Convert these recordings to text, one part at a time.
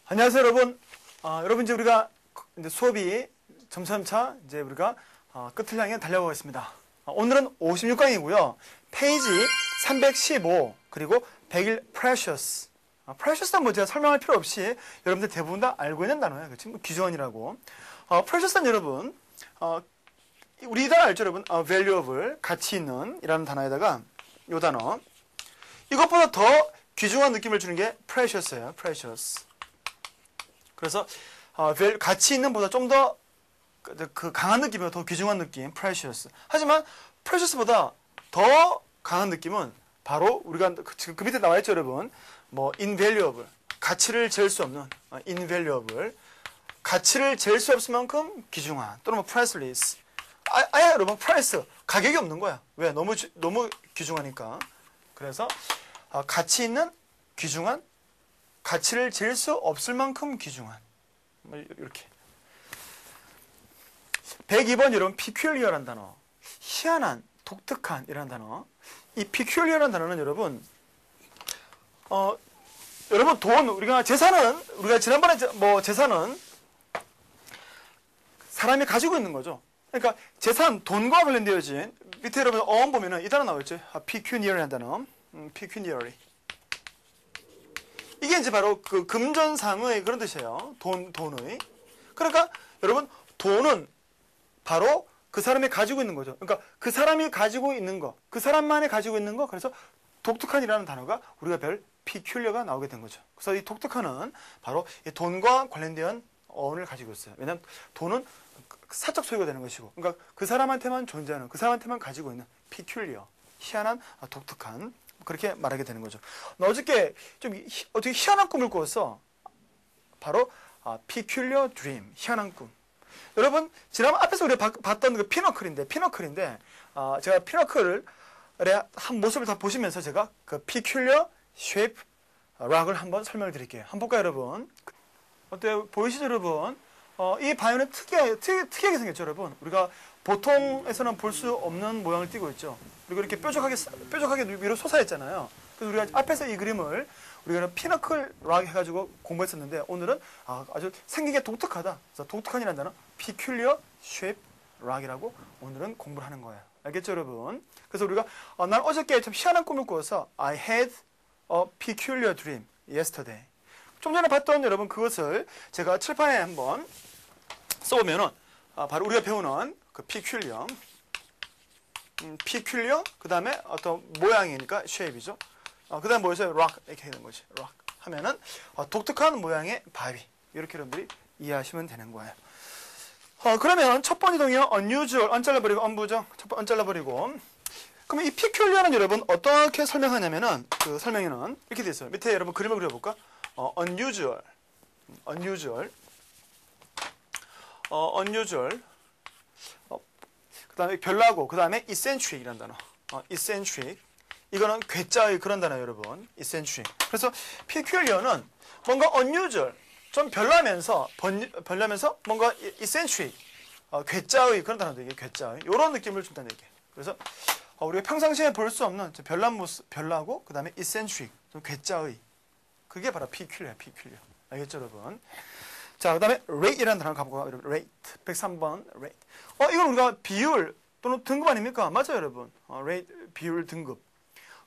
안녕하세요, 여러분. 여러분 이제 우리가 이제 수업이 점차 이제 우리가 끝을 향해 달려가고 있습니다. 오늘은 56강이고요. 페이지 315 그리고 101 precious. precious는 뭐 제가 설명할 필요 없이 여러분들 대부분 다 알고 있는 단어예요. 그 친구 귀중한이라고. precious는 여러분 우리 다 알죠, 여러분. valuable 가치 있는 이라는 단어에다가 이 단어 이것보다 더 귀중한 느낌을 주는 게 precious예요. precious. 그래서 가치 있는 보다 좀 더 그 강한 느낌이고 더 귀중한 느낌, precious. 하지만 precious보다 더 강한 느낌은 바로 우리가 지금 그 밑에 나와 있죠, 여러분. 뭐 invaluable, 가치를 잴 수 없는 invaluable, 가치를 잴 수 없을 만큼 귀중한 또는 뭐 priceless. 아예 여러분 price 가격이 없는 거야. 왜? 너무 귀중하니까. 그래서 가치 있는 귀중한, 가치를 잴 수 없을 만큼 귀중한. 뭐 이렇게. 102번 여러분 peculiar란 단어. 희한한, 독특한 이라는 단어. 이 peculiar란 단어는 여러분 여러분 돈 우리가 지난번에 뭐 재산은 사람이 가지고 있는 거죠. 그러니까 재산 돈과 관련되어진 밑에 여러분 어원 보면은 이 단어 나오죠. pecuniary라는 단어. pecuniary. 이게 이제 바로 그 금전상의 그런 뜻이에요. 돈의. 그러니까 여러분 돈은 바로 그 사람이 가지고 있는 거죠. 그러니까 그 사람이 가지고 있는 거, 그 사람만이 가지고 있는 거. 그래서 독특한이라는 단어가 우리가 별 peculiar가 나오게 된 거죠. 그래서 이 독특한은 바로 이 돈과 관련된 어원을 가지고 있어요. 왜냐하면 돈은 사적 소유가 되는 것이고, 그러니까 그 사람한테만 존재하는, 그 사람한테만 가지고 있는 peculiar, 희한한, 독특한. 그렇게 말하게 되는 거죠. 나 어저께 좀 어떻게 희한한 꿈을 꿨어. 바로 peculiar dream, 희한한 꿈. 여러분 지난번 앞에서 우리가 봤던 그 피너클인데 제가 피너클의 한 모습을 다 보시면서 제가 그 peculiar shape rock을 한번 설명을 드릴게요. 한번 볼까요, 여러분? 어때요? 보이시죠, 여러분? 이 바이오는 특이하게 생겼죠, 여러분? 우리가 보통에서는 볼 수 없는 모양을 띠고 있죠. 그리고 이렇게 뾰족하게 위로 솟아있잖아요. 그래서 우리가 앞에서 이 그림을 우리가 피너클 락 해가지고 공부했었는데 오늘은 아주 생기게 독특하다. 그래서 독특한이라는 단어 peculiar shape rock이라고 오늘은 공부를 하는 거예요. 알겠죠, 여러분? 그래서 우리가 난 어저께 참 희한한 꿈을 꾸어서 I had a peculiar dream yesterday. 좀 전에 봤던 여러분 그것을 제가 칠판에 한번 써보면은 바로 우리가 배우는 그 peculiar, 그 다음에 어떤 모양이니까 shape이죠. 그 다음에 뭐였어요? rock 이렇게 되는 거지. rock 하면은 독특한 모양의 바위. 이렇게 여러분들이 이해하시면 되는 거예요. 그러면 첫 번째 동의어 unusual, 안 잘라버리고 un부정, 첫 번째 안 잘라버리고. 그러면 이 peculiar는 여러분 어떻게 설명하냐면은 그 설명에는 이렇게 돼 있어요. 밑에 여러분 그림을 그려볼까? unusual, 그 다음에 별나고, 그 다음에 eccentric이라는 단어. eccentric. 이거는 괴짜의 그런 단어예요, 여러분. eccentric. 그래서 peculiar는 뭔가 unusual, 좀 별나면서 뭔가 eccentric, 괴짜의 그런 단어도 이게 괴짜의 이런 느낌을 준다는 얘기예요. 그래서 우리가 평상시에 볼 수 없는 별난 모습, 별나고, 그 다음에 eccentric, 좀 괴짜의. 그게 바로 peculiar. 알겠죠, 여러분? 자, 그 다음에 rate이라는 단어 가보고, 여러분. rate. 103번, rate. 이건 우리가 비율 또는 등급 아닙니까? 맞아요, 여러분. rate, 비율, 등급.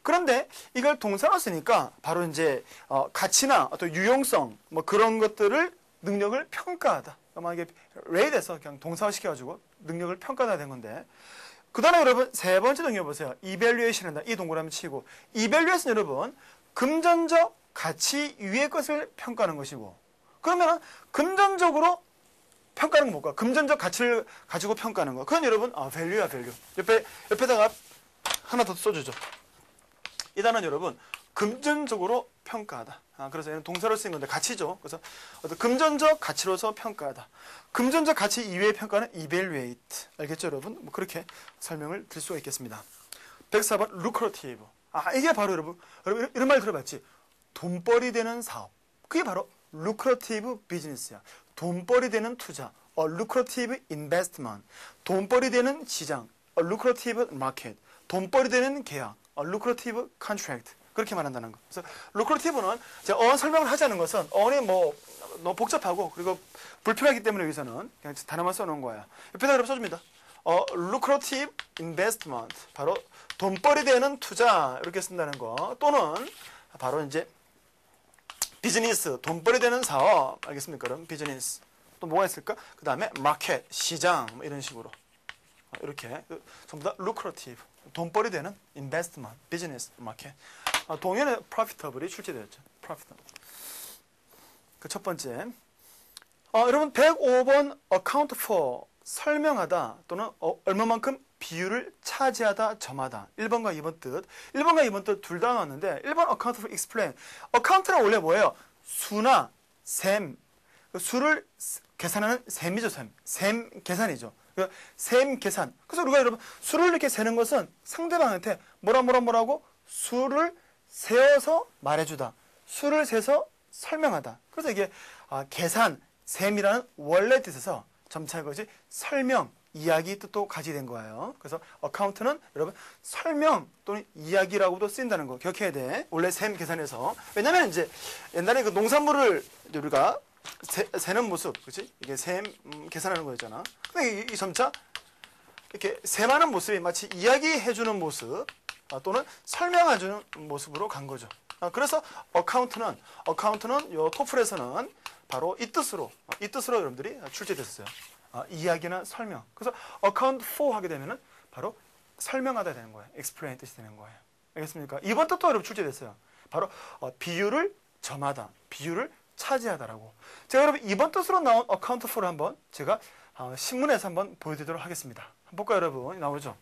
그런데 이걸 동사로 쓰니까 바로 이제 가치나 어떤 유용성 뭐 그런 것들을 능력을 평가하다. 만약에 rate에서 그냥 동사화 시켜가지고 능력을 평가하다 된 건데. 그 다음에 여러분 세 번째 동의어 보세요. evaluation이란다. 이 동그라미 치고. evaluation 여러분 금전적 가치 위의 것을 평가하는 것이고. 그러면 금전적으로 평가하는 건 뭘까? 금전적 가치를 가지고 평가하는 거. 그건 여러분 value야, value. 옆에다가 하나 더 써주죠. 이 단어는 여러분 금전적으로 평가하다. 그래서 얘는 동사로 쓰인 건데 가치죠. 그래서 어떤 금전적 가치로서 평가하다. 금전적 가치 이외의 평가는 evaluate. 알겠죠, 여러분? 뭐 그렇게 설명을 드릴 수가 있겠습니다. 104번 lucrative. 이게 바로 여러분 이런 말 들어봤지? 돈벌이 되는 사업. 그게 바로 lucrative business야. 돈벌이 되는 투자. lucrative investment. 돈벌이 되는 시장. lucrative market. 돈벌이 되는 계약. lucrative contract. 그렇게 말한다는 거. 그래서 lucrative는 제가 어원 설명을 하자는 것은 어원이 뭐 너무 복잡하고 그리고 불필요하기 때문에 여기서는 그냥 단어만 써놓은 거예요. 옆에다 그럼 써줍니다. lucrative investment, 바로 돈벌이 되는 투자 이렇게 쓴다는 거, 또는 바로 이제 비즈니스, 돈벌이 되는 사업, 알겠습니까? 그럼 비즈니스. 또 뭐가 있을까? 그 다음에 마켓, 시장, 뭐 이런 식으로 이렇게 전부 다 lucrative, 돈벌이 되는 investment, 비즈니스, 마켓. 동일에 profitable이 출제되었죠. profitable. 그 첫 번째. 여러분 105번 account for, 설명하다 또는 얼마만큼 비율을 차지하다, 점하다. 1번과 2번 뜻. 1번과 2번 뜻 둘 다 나왔는데 1번 account for explain. account는 원래 뭐예요? 수나 셈. 수를 계산하는 셈이죠, 셈. 셈 계산이죠. 셈 계산. 그래서 우리가 여러분 수를 이렇게 세는 것은 상대방한테 뭐라고 수를 세어서 말해주다. 수를 세서 설명하다. 그래서 이게 계산, 셈이라는 원래 뜻에서 점차 그것이 설명, 이야기 뜻도 가지게 된 거예요. 그래서 어카운트는 여러분 설명 또는 이야기라고도 쓰인다는 거 기억해야 돼. 원래 셈 계산에서. 왜냐면 이제 옛날에 그 농산물을 우리가 세는 모습, 그렇지? 이게 셈 계산하는 거였잖아. 근데 이 점차 이렇게 셈하는 모습이 마치 이야기해주는 모습 또는 설명해주는 모습으로 간 거죠. 그래서 어카운트는 요 토플에서는 바로 이 뜻으로 여러분들이 출제됐어요. 이야기나 설명. 그래서 account for 하게 되면은 바로 설명하다 되는 거예요. explain 뜻이 되는 거예요. 알겠습니까? 이번 뜻도 여러분 출제됐어요. 바로 비율을 점하다, 비율을 차지하다라고. 제가 여러분 이번 뜻으로 나온 account for를 한번 제가 신문에서 한번 보여드리도록 하겠습니다. 한번 볼까요, 여러분? 나오죠?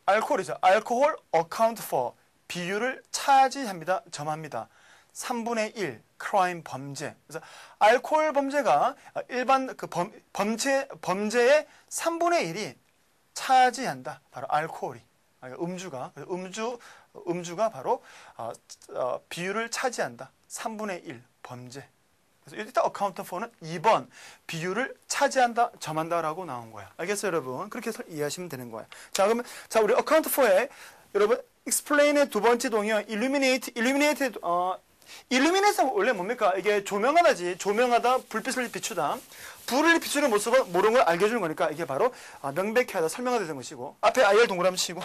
알코올이죠. 알코올 account for, 비율을 차지합니다, 점합니다. 3분의 1, crime, 범죄. 그래서 알코올 범죄가 일반 그 범죄의 3분의 1이 차지한다. 바로 알코올이. 음주가 바로 비율을 차지한다. 3분의 1, 범죄. 그래서 일단 account for는 2번, 비율을 차지한다, 점한다라고 나온 거야. 알겠어요, 여러분? 그렇게 해서 이해하시면 되는 거야. 자, 그러면 우리 account for에 여러분 explain의 두 번째 동의어 illuminate는 원래 뭡니까? 이게 조명하다지. 조명하다, 불빛을 비추다. 불을 비추는 모습을 모르는 걸 알게 해주는 거니까 이게 바로 명백히 하다, 설명하다 되는 것이고. 앞에 IR 동그라미 치고.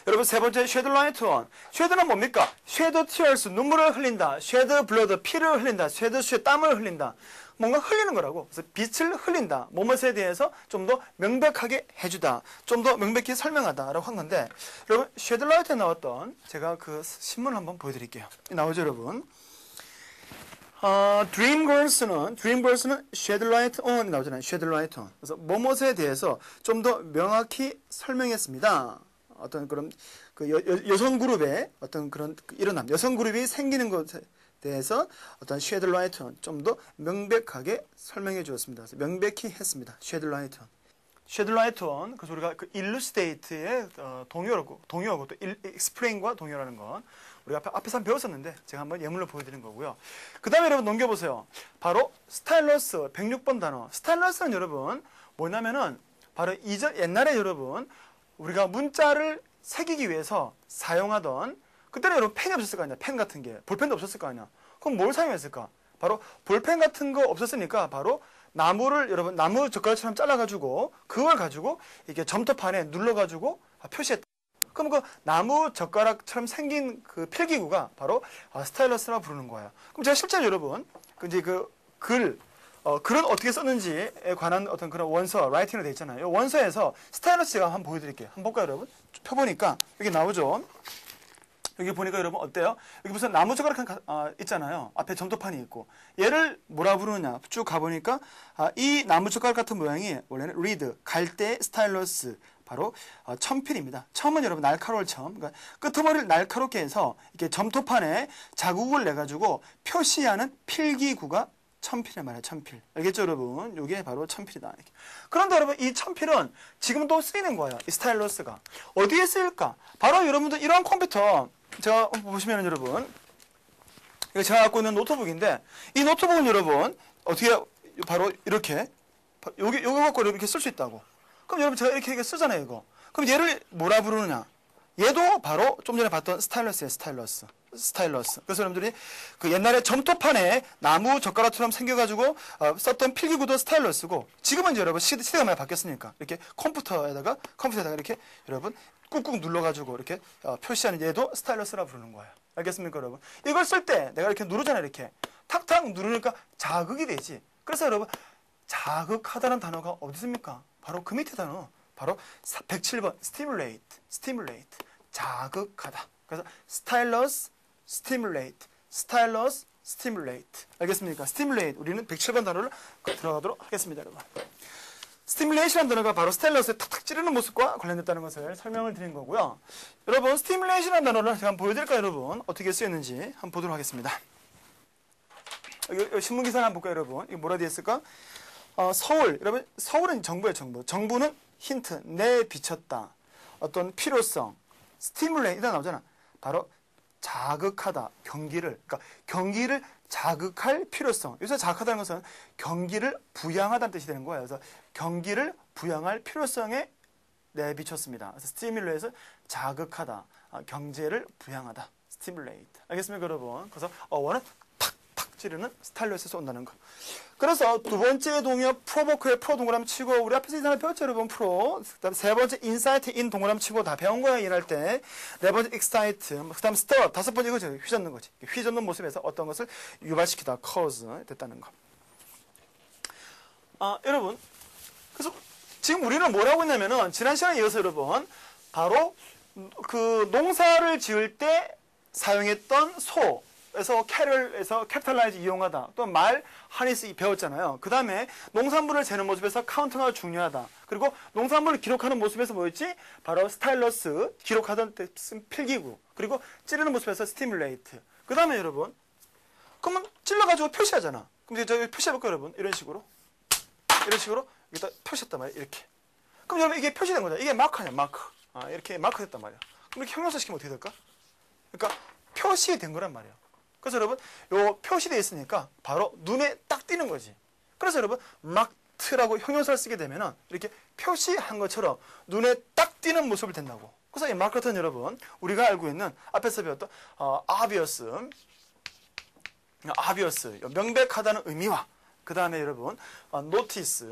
여러분 세 번째 shed light on. shed는 뭡니까? shed tears, 눈물을 흘린다. shed blood, 피를 흘린다. shed sweat, 땀을 흘린다. 뭔가 흘리는 거라고. 그래서 빛을 흘린다. 뭐뭐에 대해서 좀 더 명백하게 해주다. 좀 더 명백히 설명하다라고 한 건데, 여러분 shed light에 나왔던 제가 그 신문을 한번 보여드릴게요. 나오죠, 여러분? Dreamgirls는 shed light on이 나오잖아요. shed light on. 그래서 뭐뭐에 대해서 좀 더 명확히 설명했습니다. 어떤 그런 그 여성 그룹의 어떤 그런 일어남, 여성 그룹이 생기는 것에 대해서 어떤 shed light on, 좀 더 명백하게 설명해 주었습니다. 그래서 명백히 했습니다. shed light on. shed light on, 그래서 우리가 그 illustrate의 동요하고 또 explain과 동요라는 건 우리가 앞에서 한번 배웠었는데 제가 한번 예물로 보여드린 거고요. 그 다음에 여러분 넘겨보세요. 바로 스타일러스 106번 단어. 스타일러스는 여러분 뭐냐면은 바로 옛날에 여러분 우리가 문자를 새기기 위해서 사용하던, 그때는 여러분 펜이 없었을 거 아니야. 펜 같은 게. 볼펜도 없었을 거 아니야. 그럼 뭘 사용했을까? 바로 볼펜 같은 거 없었으니까 바로 나무를 여러분 나무 젓가락처럼 잘라가지고 그걸 가지고 이렇게 점토판에 눌러가지고 표시했다. 그럼 그 나무 젓가락처럼 생긴 그 필기구가 바로 스타일러스라고 부르는 거예요. 그럼 제가 실제로 여러분 이제 글은 어떻게 썼는지에 관한 어떤 그런 원서, 라이팅으로 되어 있잖아요. 이 원서에서 스타일러스 제가 한번 보여드릴게요. 한번 볼까요, 여러분? 펴보니까 여기 나오죠. 여기 보니까 여러분 어때요? 여기 무슨 나무 젓가락 있잖아요. 앞에 점토판이 있고. 얘를 뭐라 부르느냐? 쭉 가보니까 이 나무 젓가락 같은 모양이 원래는 리드, 갈대 스타일러스, 바로 첨필입니다. 첨은 여러분 날카로울 첨. 그러니까 끄트머리를 날카롭게 해서 이렇게 점토판에 자국을 내가지고 표시하는 필기구가 첨필이란 말이에요. 첨필. 알겠죠, 여러분? 이게 바로 첨필이다. 이렇게. 그런데 여러분 이 첨필은 지금도 쓰이는 거예요. 이 스타일러스가. 어디에 쓰일까? 바로 여러분들 이런 컴퓨터 제가 보시면 여러분 이거 제가 갖고 있는 노트북인데 이 노트북은 여러분 어떻게 바로 이렇게 요거 갖고 이렇게 쓸 수 있다고. 그럼 여러분 제가 이렇게 쓰잖아요, 이거. 그럼 얘를 뭐라 부르느냐? 얘도 바로 좀 전에 봤던 스타일러스예요. 스타일러스. 그래서 여러분들이 그 옛날에 점토판에 나무 젓가락처럼 생겨가지고 썼던 필기구도 스타일러스고, 지금은 이제 여러분 시대가 많이 바뀌었으니까 이렇게 컴퓨터에다가 이렇게 여러분 꾹꾹 눌러가지고 이렇게 표시하는 얘도 스타일러스라 부르는 거예요. 알겠습니까, 여러분? 이걸 쓸 때 내가 이렇게 누르잖아요. 이렇게 탁탁 누르니까 자극이 되지. 그래서 여러분 자극하다는 단어가 어디 있습니까? 바로 그 밑에 단어. 바로 107번 stimulate. 자극하다. 그래서 stylus, stimulate. 알겠습니까? stimulate. 우리는 107번 단어를 들어가도록 하겠습니다, 여러분. stimulation이라는 단어가 바로 스타일러스에 탁탁 찌르는 모습과 관련됐다는 것을 설명을 드린 거고요. 여러분, stimulation이라는 단어를 제가 한번 보여드릴까요, 여러분? 어떻게 쓰였는지 한번 보도록 하겠습니다. 여기 신문기사를 한번 볼까요, 여러분? 이거 뭐라 되어 있을까? 서울. 여러분, 서울은 정부예요, 정부. 정부는 힌트, 내비쳤다. 어떤 필요성, 스티뮬레이트, 이런 나오잖아. 바로 자극하다, 그러니까 경기를 자극할 필요성. 여기서 자극하다는 것은 경기를 부양하다는 뜻이 되는 거예요. 그래서 경기를 부양할 필요성에 내비쳤습니다. 그래서 스티뮬레이트에서 자극하다, 경제를 부양하다, 스티뮬레이트. 알겠습니까, 여러분? 그래서 어원은 탁탁 찌르는 스타일러스에서 온다는 거. 그래서 두 번째 동요 프로보크의 프로 동그라미 치고, 우리 앞에서 이 단어 배웠죠, 여러분? 프로. 그다음 세 번째 인사이트 인 동그라미 치고 다 배운 거야, 일할 때. 네 번째 익사이트. 그다음 스터. 다섯 번째 이거죠. 휘젓는 거지. 휘젓는 모습에서 어떤 것을 유발시키다, cause 됐다는 거. 여러분. 그래서 지금 우리는 뭘 하고 있냐면은 지난 시간에 이어서 여러분 바로 그 농사를 지을 때 사용했던 소. 에서 캐럴에서 캐피탈라이즈 이용하다, 또 말 하니스 배웠잖아요. 그 다음에 농산물을 재는 모습에서 카운터가 중요하다. 그리고 농산물을 기록하는 모습에서 뭐였지? 바로 스타일러스, 기록하던 때 쓴 필기구. 그리고 찌르는 모습에서 스티뮬레이트. 그 다음에 여러분, 그러면 찔러가지고 표시하잖아. 그럼 이제 저기 표시해볼까요, 여러분? 이런 식으로 여기다 표시했단 말이야. 이렇게. 그럼 여러분 이게 표시된 거죠. 이게 마크냐, 마크. 이렇게 마크 됐단 말이야. 그럼 이렇게 형용사 시키면 어떻게 될까? 그러니까 표시된 거란 말이야. 그래서 여러분, 요 표시되어 있으니까 바로 눈에 딱 띄는 거지. 그래서 여러분, 마크라고 형용사를 쓰게 되면은 이렇게 표시한 것처럼 눈에 딱 띄는 모습을 된다고. 그래서 이 마크 같은 여러분, 우리가 알고 있는 앞에서 배웠던 obvious, 명백하다는 의미와 그 다음에 여러분, notice,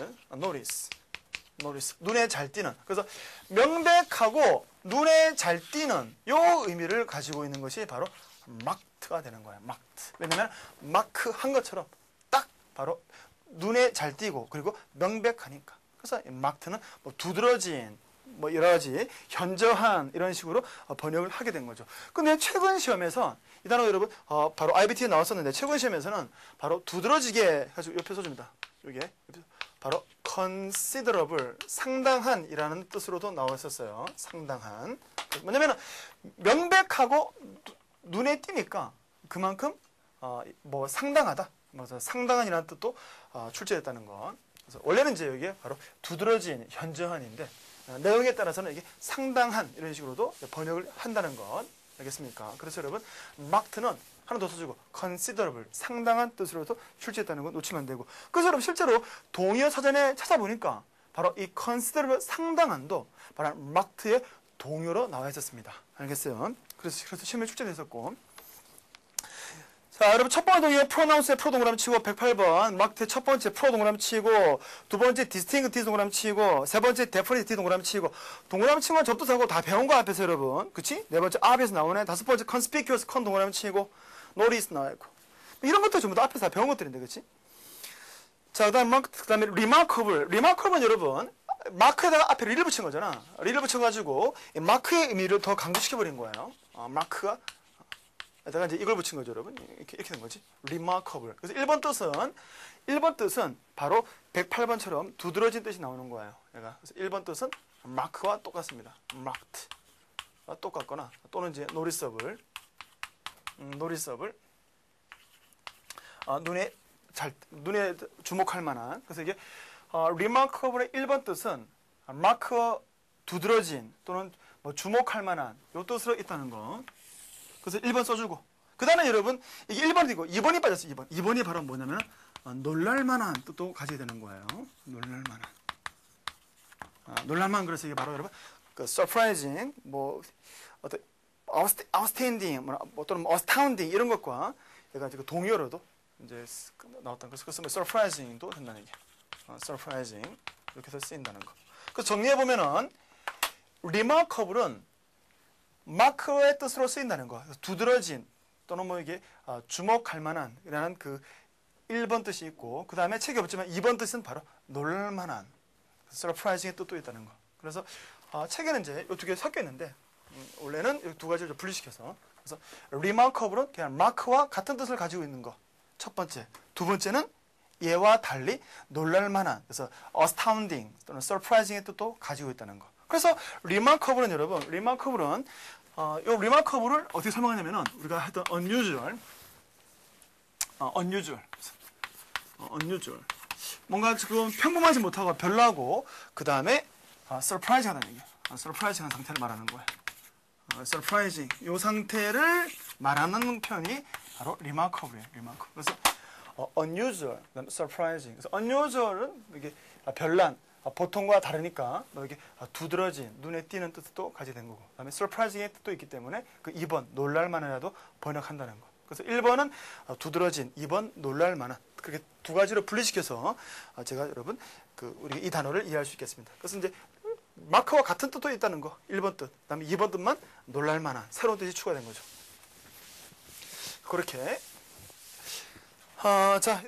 눈에 잘 띄는. 그래서 명백하고 눈에 잘 띄는 요 의미를 가지고 있는 것이 바로 마크가 되는 거예요. 마크. 왜냐면 마크 한 것처럼 딱 바로 눈에 잘 띄고 그리고 명백하니까. 그래서 이 마크는 뭐 두드러진, 뭐 여러 가지 현저한 이런 식으로 번역을 하게 된 거죠. 근데 최근 시험에서 이 단어 여러분 바로 IBT에 나왔었는데 최근 시험에서는 바로 두드러지게 가지고 옆에 써줍니다. 이게 바로 considerable, 상당한이라는 뜻으로도 나왔었어요. 상당한. 뭐냐면 명백하고 눈에 띄니까 그만큼 뭐 상당하다, 뭐 상당한이라는 뜻도 출제됐다는 것. 그래서 원래는 이제 여기에 바로 두드러진, 현저한인데 내용에 따라서는 이게 상당한 이런 식으로도 번역을 한다는 것. 알겠습니까? 그래서 여러분 marked는 하나 더 써주고 considerable, 상당한 뜻으로도 출제했다는 건 놓치면 안 되고. 그래서 여러분 실제로 동의어 사전에 찾아보니까 바로 이 considerable, 상당한도 바로 marked의 동의어로 나와 있었습니다. 알겠어요? 그래서 시험에 출제됐었고. 자, 여러분 첫 번째 동의어 pronounce의 프로 동그라미 치고 108번 marked의 첫 번째 프로 동그라미 치고 두 번째 distinct 동그라미 치고 세 번째 definite 동그라미 치고 동그라미 친 건 접두사고 다 배운 거 앞에서 여러분. 그치? 네 번째 앞에서 나오네. 다섯 번째 conspicuous con 동그라미 치고 notice 나와 있고. 이런 것도 전부 다 앞에서 다 배운 것들인데, 그치? 자, 그 다음에 remarkable은 여러분 마크에다가 앞에 리를 붙인 거잖아. 리를 붙여가지고 마크의 의미를 더 강조시켜버린 거예요. 마크가 에다가 이제 이걸 붙인 거죠, 여러분. 이렇게 된 거지. remarkable. 그래서 1번 뜻은 바로 108번처럼 두드러진 뜻이 나오는 거예요. 얘가. 그래서 1번 뜻은 마크와 똑같습니다. marked. 똑같거나 또는 이제 noticeable. 눈에 주목할 만한. 그래서 이게 remarkable의 1번 뜻은 마크, 두드러진 또는 뭐 주목할 만한 요 뜻으로 있다는 거. 그래서 1번 써주고. 그 다음에 여러분 이게 1번이고 2번이 빠졌어요. 2번이 바로 뭐냐면 놀랄만한 뜻도 가지게 되는 거예요. 놀랄만한. 놀랄만한. 그래서 이게 바로 여러분 그 surprising, 뭐 어떤 outstanding 또는 astounding 이런 것과 약간 동의어로도 이제 나왔던 그래서 surprising도 된다는 얘기. surprising 이렇게 해서 쓰인다는 거. 그래서 정리해 보면은 remarkable은 마크의 뜻으로 쓰인다는 거. 두드러진 또는 뭐 이게 주목할 만한 이라는 그 1번 뜻이 있고 그 다음에 책이 없지만 2번 뜻은 바로 놀랄만한 surprising의 뜻도 있다는 거. 그래서 책에는 이제 이 두 개 섞여 있는데 원래는 이 두 가지를 분리시켜서 그래서 remarkable은 그냥 마크와 같은 뜻을 가지고 있는 거. 첫 번째. 두 번째는 얘와 달리 놀랄만한 그래서 astounding 또는 surprising의 뜻도 가지고 있다는 거. 그래서 remarkable은 여러분, remarkable은 이 remarkable을 어떻게 설명하냐면은 우리가 했던 unusual 뭔가 지금 평범하지 못하고 별나고 그 다음에 surprising하다는 얘기야. surprising한 상태를 말하는 거야. surprising 이 상태를 말하는 표현이 바로 remarkable이에요. remarkable. 그래서 unusual, surprising. 그래서 unusual은 이게 별난, 보통과 다르니까 뭐 이게 두드러진, 눈에 띄는 뜻도 가지게 된 거고. 그다음에 surprising의 뜻도 있기 때문에 그 2번 놀랄만하다도 번역한다는 거. 그래서 1번은 두드러진, 2번 놀랄만한. 그렇게 두 가지로 분리시켜서 제가 여러분 우리 이 단어를 이해할 수 있겠습니다. 그래서 이제 마크와 같은 뜻도 있다는 거. 1번 뜻. 그다음에 2번 뜻만 놀랄만한 새로운 뜻이 추가된 거죠. 그렇게 자.